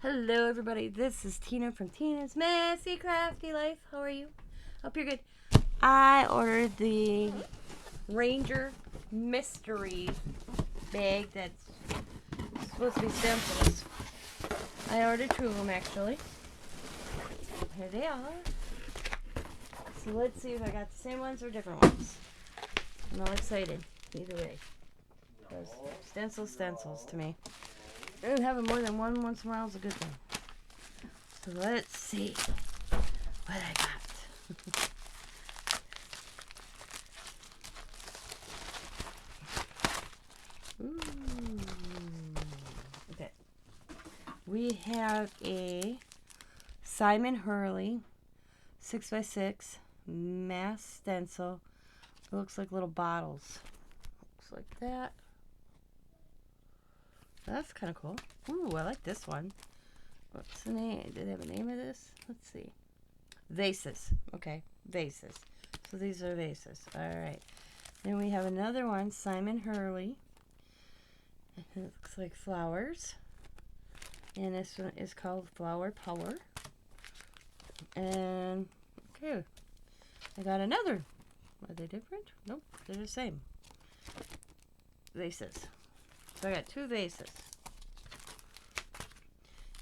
Hello everybody, this is Tina from Tina's Messy Crafty Life. How are you? Hope you're good. I ordered the Ranger Mystery bag that's supposed to be stencils. I ordered 2 of them actually. Here they are. So let's see if I got the same ones or different ones. I'm all excited either way. Because stencils to me. And having more than one once in a while is a good thing. So let's see what I got. Ooh. Okay. We have a Simon Hurley 6x6 mass stencil. It looks like little bottles. Looks like that. That's kind of cool. Ooh, I like this one. What's the name? Did they have a name of this? Let's see. Vases. Okay, vases. So these are vases. Alright. Then we have another one, Simon Hurley. It looks like flowers. And this one is called Flower Power. And, okay. I got another. Are they different? Nope, they're the same. Vases. So I got 2 vases.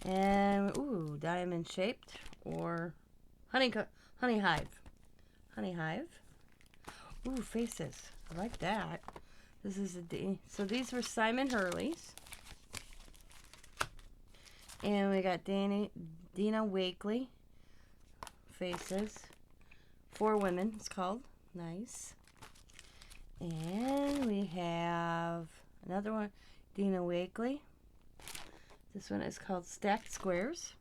And, ooh, diamond shaped or honey hive. Honey hive. Ooh, faces. I like that. This is a D. So these were Simon Hurley's. And we got Dina Wakely faces. 4 women, it's called. Nice. And we have another one, Dina Wakely. This one is called Stacked Squares.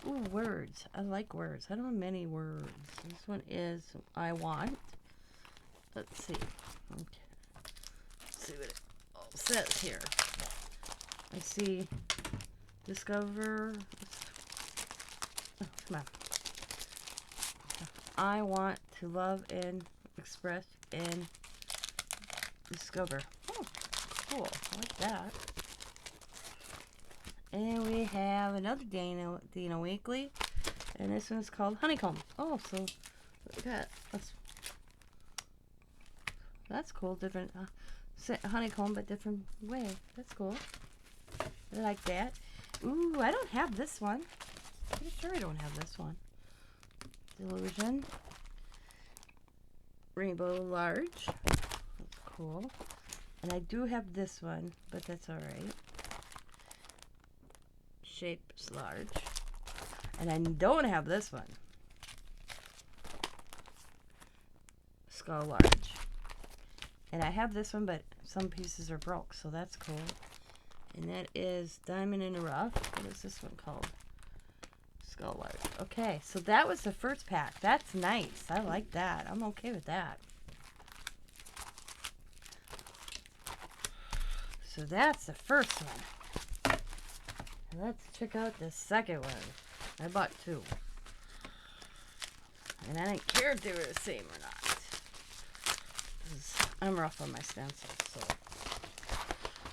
Ooh, words. I like words. I don't have many words. This one is I Want. Let's see. Okay. Let's see what it all says here. I see discover. Oh, come on. I want to love and express and discover. Oh, cool. I like that. And we have another Dina Wakely, and this one's called Honeycomb. Oh, so look at that's cool. Different honeycomb, but different way. That's cool. I like that. Ooh, I don't have this one. Pretty sure I don't have this one. Delusion. Rainbow Large. That's cool. And I do have this one, but that's alright. Shapes large. And I don't have this one. Skull large. And I have this one, but some pieces are broke, so that's cool. And that is Diamond in the Rough. What is this one called? Skull large. Okay, so that was the first pack. That's nice. I like that. I'm okay with that. So that's the first one. Let's check out the second one. I bought 2. And I didn't care if they were the same or not. I'm rough on my stencils, so.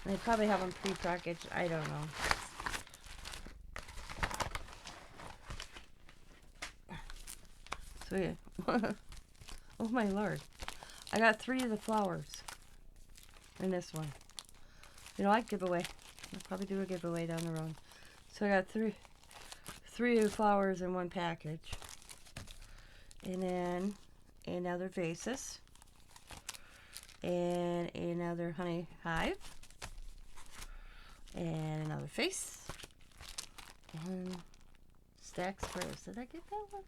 They probably have them pre-packaged. I don't know. So yeah. Oh my lord. I got 3 of the flowers in this one. You know, I'd give away. I'll probably do a giveaway down the road. So I got 3 flowers in one package. And then another vases. And another honey hive. And another face. And stacked squares. Did I get that one?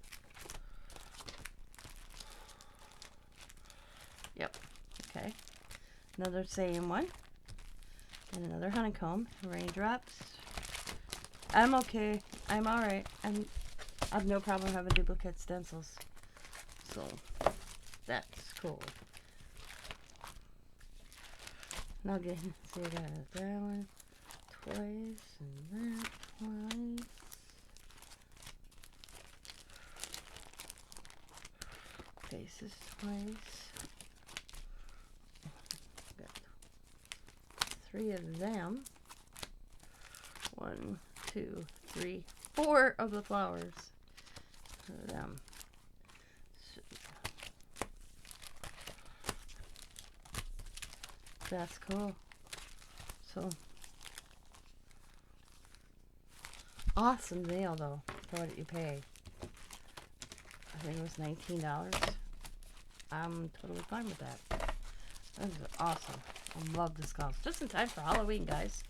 Yep. Okay. Another same one. And another honeycomb. Raindrops. I'm okay. I'm alright. I have no problem having duplicate stencils. So, that's cool. Now again, see, I got that one twice and that twice. Faces twice. Got 3 of them. 1, 2, 3, 4 of the flowers for them. So, that's cool. So awesome deal though for what you pay. I think it was $19. I'm totally fine with that. That is awesome. I love this house. Just in time for Halloween, guys.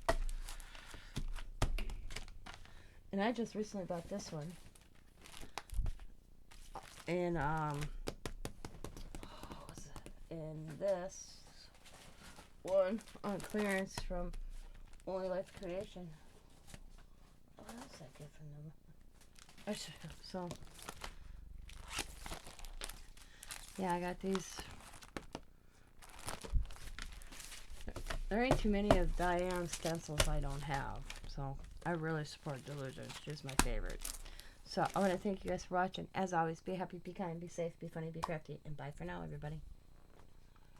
And I just recently bought this one. And what was it? And this one on clearance from Only Life Creation. What else did I get from them? So yeah, I got these. There ain't too many of Diane stencils I don't have, so I really support Delusion. She's my favorite. So I want to thank you guys for watching. As always, be happy, be kind, be safe, be funny, be crafty, and bye for now, everybody.